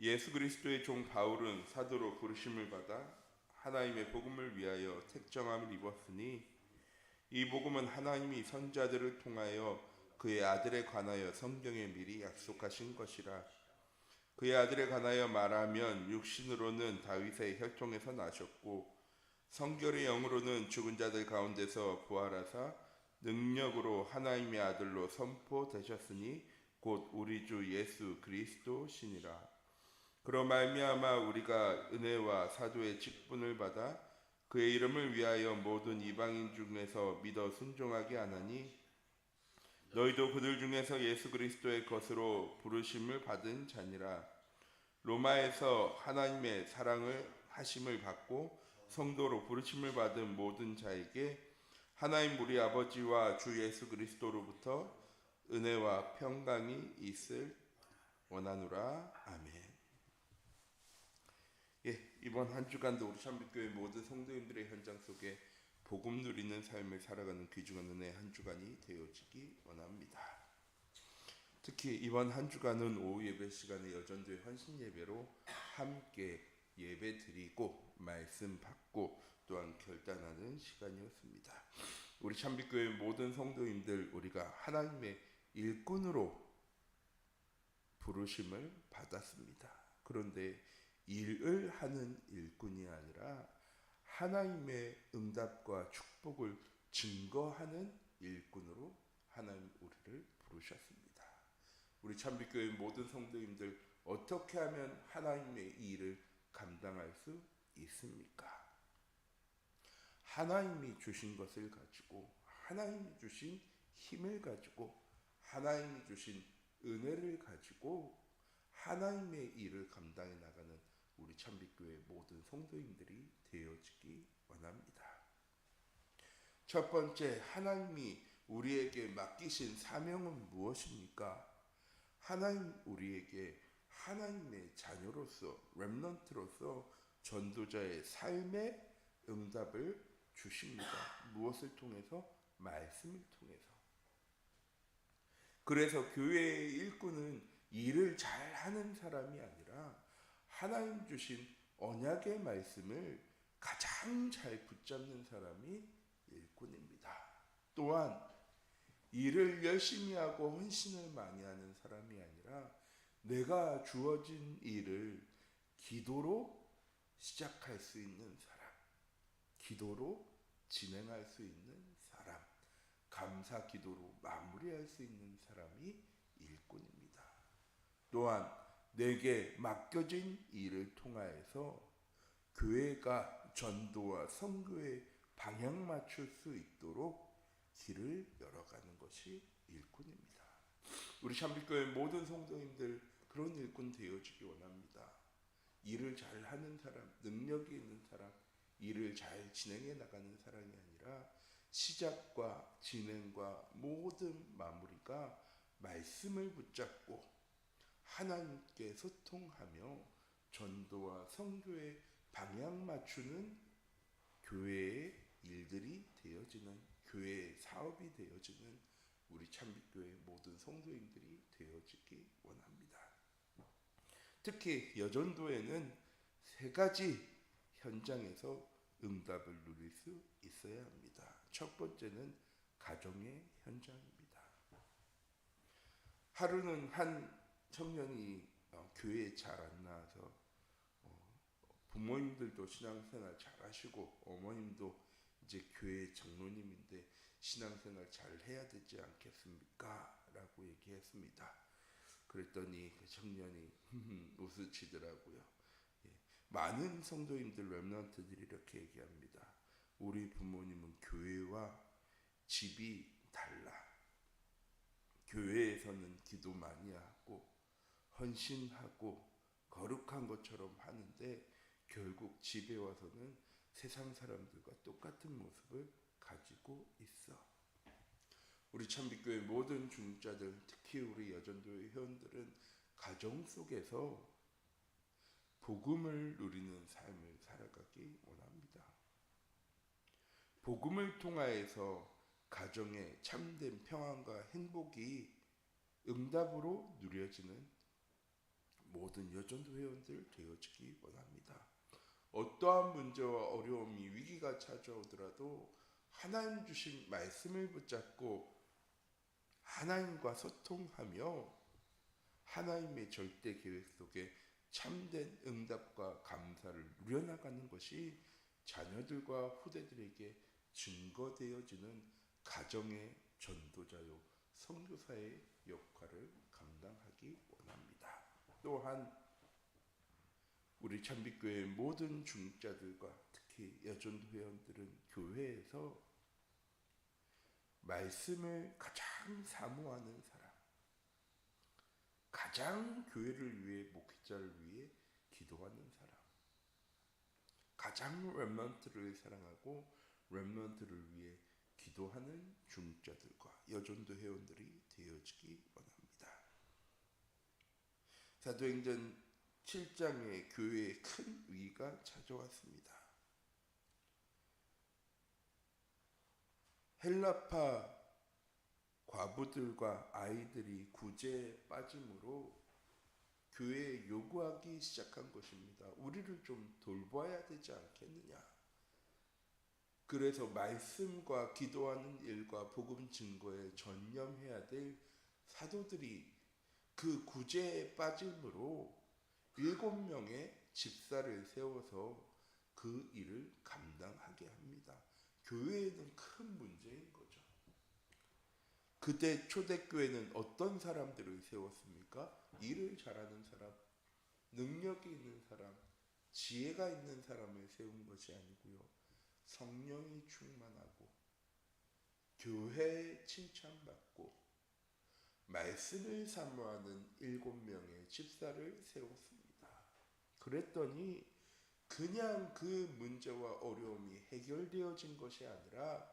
예수 그리스도의 종 바울은 사도로 부르심을 받아 하나님의 복음을 위하여 택정함을 입었으니 이 복음은 하나님이 선자들을 통하여 그의 아들에 관하여 성경에 미리 약속하신 것이라. 그의 아들에 관하여 말하면 육신으로는 다윗의 혈통에서 나셨고 성결의 영으로는 죽은 자들 가운데서 부활하사 능력으로 하나님의 아들로 선포되셨으니 곧 우리 주 예수 그리스도시니라. 그로 말미암아 우리가 은혜와 사도의 직분을 받아 그의 이름을 위하여 모든 이방인 중에서 믿어 순종하게 하나니 너희도 그들 중에서 예수 그리스도의 것으로 부르심을 받은 자니라. 로마에서 하나님의 사랑을 하심을 받고 성도로 부르심을 받은 모든 자에게 하나님 우리 아버지와 주 예수 그리스도로부터 은혜와 평강이 있을 원하노라. 아멘. 이번 한 주간도 우리 참빛교회 모든 성도님들의 현장 속에 복음 누리는 삶을 살아가는 귀중한 은혜의 한 주간이 되어지기 원합니다. 특히 이번 한 주간은 오후 예배 시간에 여전도의 헌신 예배로 함께 예배 드리고 말씀 받고 또한 결단하는 시간이었습니다. 우리 참빛교회 모든 성도님들, 우리가 하나님의 일꾼으로 부르심을 받았습니다. 그런데 일을 하는 일꾼이 아니라 하나님의 응답과 축복을 증거하는 일꾼으로 하나님 우리를 부르셨습니다. 우리 참빛교회 모든 성도님들, 어떻게 하면 하나님의 이 일을 감당할 수 있습니까? 하나님이 주신 것을 가지고, 하나님이 주신 힘을 가지고, 하나님이 주신 은혜를 가지고 하나님의 일을 감당해 나가는 우리 참빛교회 모든 성도님들이 되어지기 원합니다. 첫 번째, 하나님이 우리에게 맡기신 사명은 무엇입니까? 하나님 우리에게 하나님의 자녀로서, 렘넌트로서 전도자의 삶의 응답을 주십니다. 무엇을 통해서? 말씀을 통해서. 그래서 교회의 일꾼은 일을 잘하는 사람이 아니라 하나님 주신 언약의 말씀을 가장 잘 붙잡는 사람이 일꾼입니다. 또한 일을 열심히 하고 헌신을 많이 하는 사람이 아니라 내가 주어진 일을 기도로 시작할 수 있는 사람, 기도로 진행할 수 있는 사람, 감사 기도로 마무리할 수 있는 사람이 일꾼입니다. 또한 내게 맡겨진 일을 통하여서 교회가 전도와 선교에 방향 맞출 수 있도록 길을 열어가는 것이 일꾼입니다. 우리 참빛교회 모든 성도님들, 그런 일꾼 되어지기 원합니다. 일을 잘하는 사람, 능력이 있는 사람, 일을 잘 진행해 나가는 사람이 아니라 시작과 진행과 모든 마무리가 말씀을 붙잡고 하나님께 소통하며 전도와 선교에 방향 맞추는 교회의 일들이 되어지는, 교회의 사업이 되어지는 우리 참빛교회 모든 성도님들이 되어지기 원합니다. 특히 여전도에는 세 가지 현장에서 응답을 누릴 수 있어야 합니다. 첫 번째는 가정의 현장입니다. 하루는 한 청년이 교회에 잘 안 나와서 부모님들도 신앙생활 잘 하시고 어머님도 이제 교회 장로님인데 신앙생활 잘 해야 되지 않겠습니까? 라고 얘기했습니다. 그랬더니 그 청년이 웃으시더라고요. 많은 성도님들, 렘넌트들이 이렇게 얘기합니다. 우리 부모님은 교회와 집이 달라. 교회에서는 기도 많이 하고 헌신하고 거룩한 것처럼 하는데 결국 집에 와서는 세상 사람들과 똑같은 모습을 가지고 있어. 우리 참빛교회 모든 중자들, 특히 우리 여전도의 회원들은 가정 속에서 복음을 누리는 삶을 살아가기 원합니다. 복음을 통하여서 가정의 참된 평안과 행복이 응답으로 누려지는 모든 여전도 회원들 되어지기 원합니다. 어떠한 문제와 어려움이 위기가 찾아오더라도 하나님 주신 말씀을 붙잡고 하나님과 소통하며 하나님의 절대 계획 속에 참된 응답과 감사를 누려나가는 것이 자녀들과 후대들에게 증거되어지는 가정의 전도자요 선교사의 역할을 감당하기 원합니다. 또한 우리 참빛교회 모든 중직자들과 특히 여전도 회원들은 교회에서 말씀을 가장 사모하는 사람, 가장 교회를 위해 목회자를 위해 기도하는 사람, 가장 렘넌트를 사랑하고 렘넌트를 위해 기도하는 중직자들과 여전도 회원들이 되어지기 원합니다. 사도행전 7장에 교회에 큰 위기가 찾아왔습니다. 헬라파 과부들과 아이들이 구제에 빠짐으로 교회에 요구하기 시작한 것입니다. 우리를 좀 돌봐야 되지 않겠느냐. 그래서 말씀과 기도하는 일과 복음 증거에 전념해야 될 사도들이 그 구제에 빠짐으로 7명의 집사를 세워서 그 일을 감당하게 합니다. 교회에는 큰 문제인 거죠. 그때 초대교회는 어떤 사람들을 세웠습니까? 일을 잘하는 사람, 능력이 있는 사람, 지혜가 있는 사람을 세운 것이 아니고요. 성령이 충만하고 교회에 칭찬받고 말씀을 사모하는 7명의 집사를 세웠습니다. 그랬더니 그냥 그 문제와 어려움이 해결되어진 것이 아니라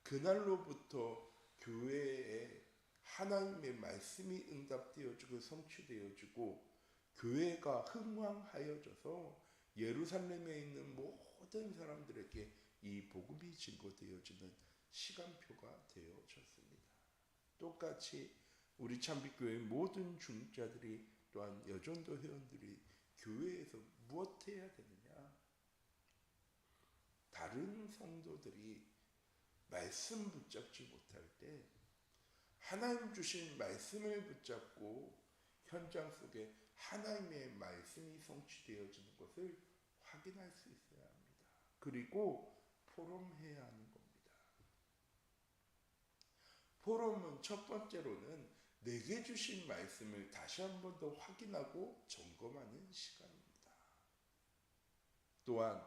그날로부터 교회에 하나님의 말씀이 응답되어지고 성취되어지고 교회가 흥왕하여져서 예루살렘에 있는 모든 사람들에게 이 복음이 증거되어지는 시간표가 되어졌습니다. 똑같이 우리 참빛교회 모든 중직자들이 또한 여전도 회원들이 교회에서 무엇 해야 되느냐? 다른 성도들이 말씀 붙잡지 못할 때 하나님 주신 말씀을 붙잡고 현장 속에 하나님의 말씀이 성취되어지는 것을 확인할 수 있어야 합니다. 그리고 포럼해야 하는 겁니다. 포럼은 첫 번째로는 내게 주신 말씀을 다시 한 번 더 확인하고 점검하는 시간입니다. 또한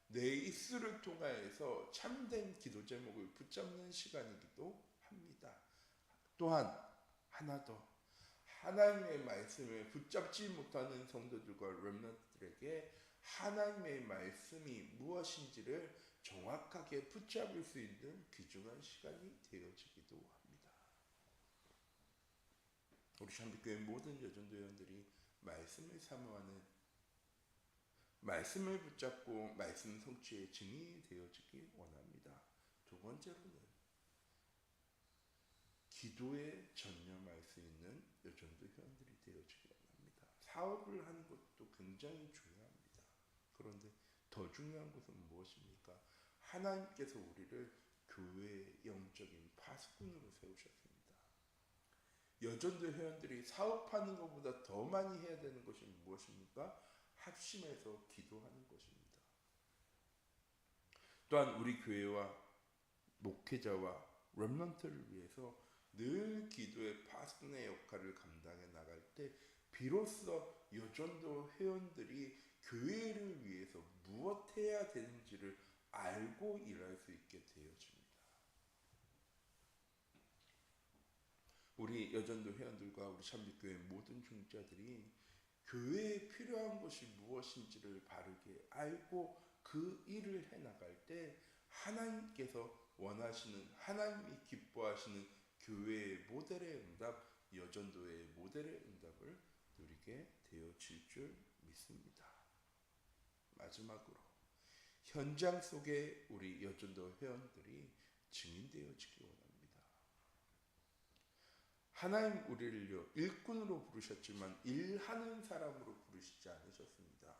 내 입술을 통하여서 참된 기도 제목을 붙잡는 시간이기도 합니다. 또한 하나 더, 하나님의 말씀을 붙잡지 못하는 성도들과 렘넌트들에게 하나님의 말씀이 무엇인지를 정확하게 붙잡을 수 있는 귀중한 시간이 되어지기도 합니다. 우리 참빛교회 모든 여전도 회원들이 말씀을 사모하는, 말씀을 붙잡고 말씀 성취의 증인이 되어지기 원합니다. 두 번째로는 기도에 전념할 수 있는 여전도 회원들이 되어지기 원합니다. 사업을 하는 것도 굉장히 중요합니다. 그런데 더 중요한 것은 무엇입니까? 하나님께서 우리를 교회의 영적인 파수꾼으로 세우셨습니다. 여전도 회원들이 사업하는 것보다 더 많이 해야 되는 것이 무엇입니까? 합심해서 기도하는 것입니다. 또한 우리 교회와 목회자와 렘넌트를 위해서 늘 기도의 파수꾼의 역할을 감당해 나갈 때 비로소 여전도 회원들이 교회를 위해서 무엇 해야 되는지를 알고 일할 수 있게 되어집니다. 우리 여전도 회원들과 우리 참빛교회 모든 중직자들이 교회에 필요한 것이 무엇인지를 바르게 알고 그 일을 해나갈 때 하나님께서 원하시는, 하나님이 기뻐하시는 교회의 모델의 응답, 여전도의 모델의 응답을 누리게 되어질 줄 믿습니다. 마지막으로 현장 속에 우리 여전도 회원들이 증인되어지기 원합니다. 하나님 우리를요 일꾼으로 부르셨지만 일하는 사람으로 부르시지 않으셨습니다.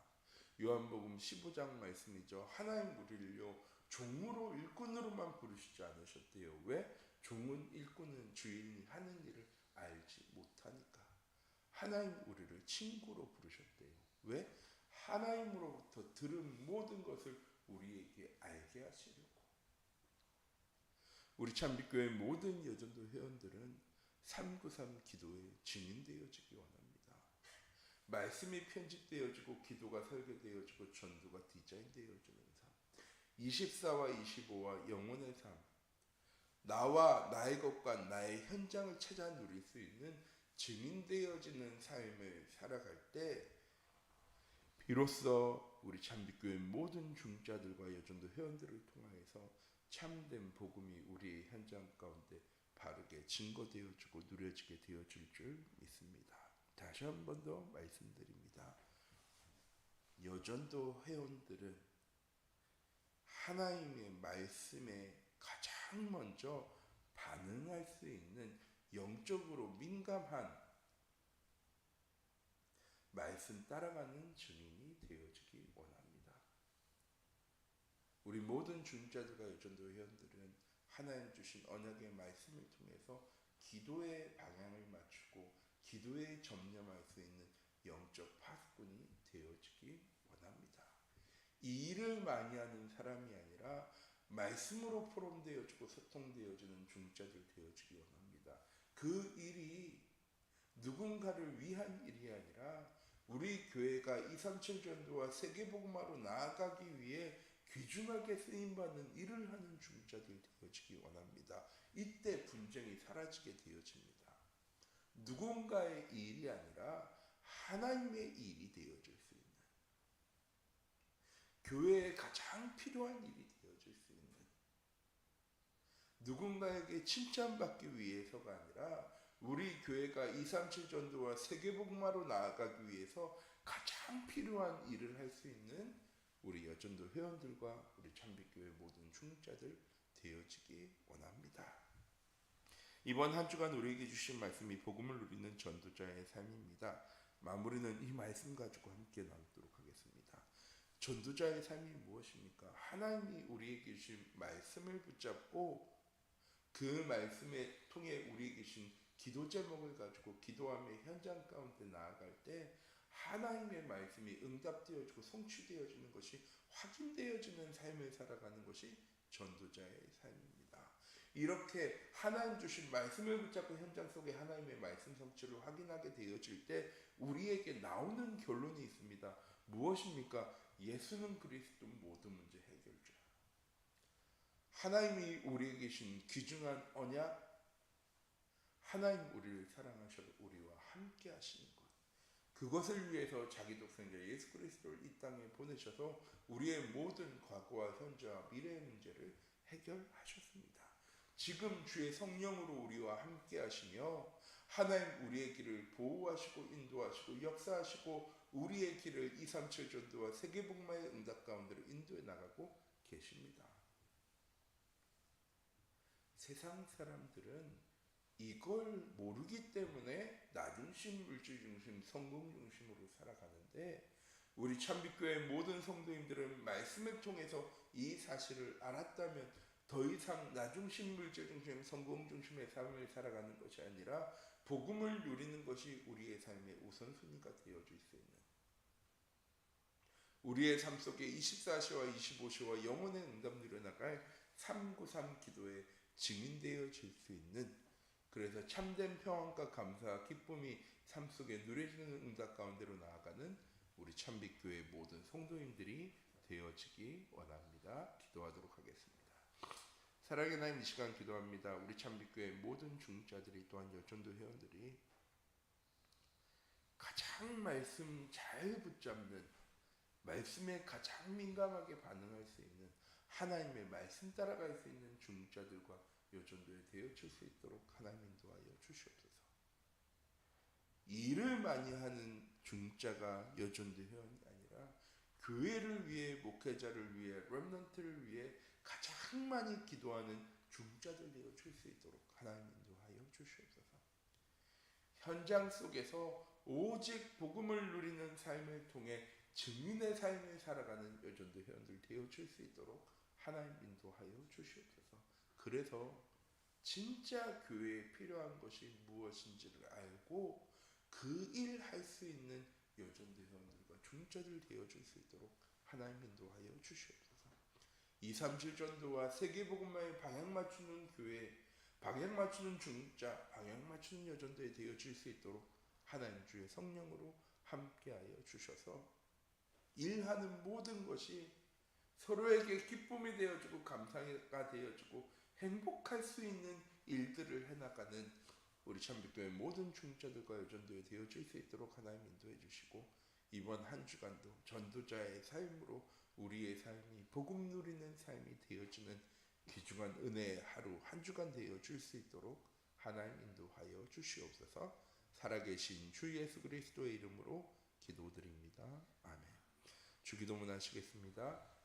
요한복음 15장 말씀이죠. 하나님 우리를요 종으로 일꾼으로만 부르시지 않으셨대요. 왜? 종은 일꾼은 주인이 하는 일을 알지 못하니까. 하나님 우리를 친구로 부르셨대요. 왜? 하나님으로부터 들은 모든 것을 우리에게 알게 하시려고. 우리 참빛교회 모든 여전도 회원들은 393 기도에 증인되어지기 원합니다. 말씀이 편집되어지고 기도가 설계되어지고 전도가 디자인되어지는 삶. 24와 25와 영혼의 삶. 나와 나의 것과 나의 현장을 찾아 누릴 수 있는 증인되어지는 삶을 살아갈 때 비로소 우리 참빛교회 모든 중자들과 여전도 회원들을 통하여서 참된 복음이 우리의 현장 가운데 바르게 증거되어지고 누려지게 되어질 줄 믿습니다. 다시 한 번 더 말씀드립니다. 여전도 회원들은 하나님의 말씀에 가장 먼저 반응할 수 있는 영적으로 민감한 말씀 따라가는 증인이 되어지기 원합니다. 우리 모든 중자들과 여전도 회원들은 하나님 주신 언약의 말씀을 통해서 기도의 방향을 맞추고 기도에 점령할 수 있는 영적 파수꾼이 되어지기 원합니다. 이 일을 많이 하는 사람이 아니라 말씀으로 포럼되어지고 소통되어지는 중자들 되어지기 원합니다. 그 일이 누군가를 위한 일이 아니라 우리 교회가 237 전도와 세계복음화로 나아가기 위해 귀중하게 쓰임받는 일을 하는 중자들 되어지기 원합니다. 이때 분쟁이 사라지게 되어집니다. 누군가의 일이 아니라 하나님의 일이 되어질 수 있는, 교회에 가장 필요한 일이 되어질 수 있는, 누군가에게 칭찬받기 위해서가 아니라 우리 교회가 237 전도와 세계복음화로 나아가기 위해서 가장 필요한 일을 할 수 있는 우리 여전도 회원들과 우리 참빛교회 모든 중자들 되어지기 원합니다. 이번 한 주간 우리에게 주신 말씀이 복음을 누리는 전도자의 삶입니다. 마무리는 이 말씀 가지고 함께 나누도록 하겠습니다. 전도자의 삶이 무엇입니까? 하나님이 우리에게 주신 말씀을 붙잡고 그 말씀에 통해 우리에게 주신 기도 제목을 가지고 기도하며 현장 가운데 나아갈 때 하나님의 말씀이 응답되어지고 성취되어지는 것이 확인되어지는 삶을 살아가는 것이 전도자의 삶입니다. 이렇게 하나님 주신 말씀을 붙잡고 현장 속에 하나님의 말씀 성취를 확인하게 되어질 때 우리에게 나오는 결론이 있습니다. 무엇입니까? 예수는 그리스도 모든 문제 해결자. 하나님이 우리에게 주신 귀중한 언약, 하나님 우리를 사랑하셔서 우리와 함께 하시는 것, 그것을 위해서 자기 독생자 예수 그리스도를 이 땅에 보내셔서 우리의 모든 과거와 현재와 미래의 문제를 해결하셨습니다. 지금 주의 성령으로 우리와 함께 하시며 하나님 우리의 길을 보호하시고 인도하시고 역사하시고 우리의 길을 237 전도와 세계복음화의 응답 가운데로 인도해 나가고 계십니다. 세상 사람들은 이걸 모르기 때문에 나중심, 물질중심, 성공중심으로 살아가는데 우리 참빛교회 모든 성도님들은 말씀을 통해서 이 사실을 알았다면 더 이상 나중심, 물질중심, 성공중심의 삶을 살아가는 것이 아니라 복음을 누리는 것이 우리의 삶의 우선순위가 되어질 수 있는, 우리의 삶 속에 24시와 25시와 영혼의 응답 누려나갈 393 기도에 증인되어질 수 있는, 그래서 참된 평안과 감사와 기쁨이 삶 속에 누려지는 응답 가운데로 나아가는 우리 참빛교회 모든 성도님들이 되어지기 원합니다. 기도하도록 하겠습니다. 사랑의 하나님, 이 시간 기도합니다. 우리 참빛교회 모든 중자들이 또한 여전도 회원들이 가장 말씀 잘 붙잡는, 말씀에 가장 민감하게 반응할 수 있는, 하나님의 말씀 따라갈 수 있는 중자들과 여전도에 되어질 수 있도록 하나님 인도하여 주시옵소서. 일을 많이 하는 중자가 여전도 회원이 아니라 교회를 위해, 목회자를 위해, 렘넌트를 위해 가장 많이 기도하는 중자들 되어질 수 있도록 하나님 인도하여 주시옵소서. 현장 속에서 오직 복음을 누리는 삶을 통해 증인의 삶을 살아가는 여전도 회원들 되어줄 수 있도록 하나님 인도하여 주시옵소서. 그래서 진짜 교회에 필요한 것이 무엇인지를 알고 그 일 할 수 있는 여전도 회원들과 중자들 되어줄 수 있도록 하나님 인도하여 주시옵소서. 237 전도와 세계복음화에 방향 맞추는 교회, 방향 맞추는 중자, 방향 맞추는 여전도에 되어질 수 있도록 하나님 주의 성령으로 함께하여 주셔서 일하는 모든 것이 서로에게 기쁨이 되어주고 감사가 되어주고 행복할 수 있는 일들을 해나가는 우리 참빛교회 모든 중자들과 여전도에 되어질 수 있도록 하나님 인도해 주시고, 이번 한 주간도 전도자의 삶으로 우리의 삶이 복음 누리는 삶이 되어지는 귀중한 은혜의 하루 한 주간 되어줄 수 있도록 하나님 인도하여 주시옵소서. 살아계신 주 예수 그리스도의 이름으로 기도드립니다. 아멘. 주기도문 하시겠습니다.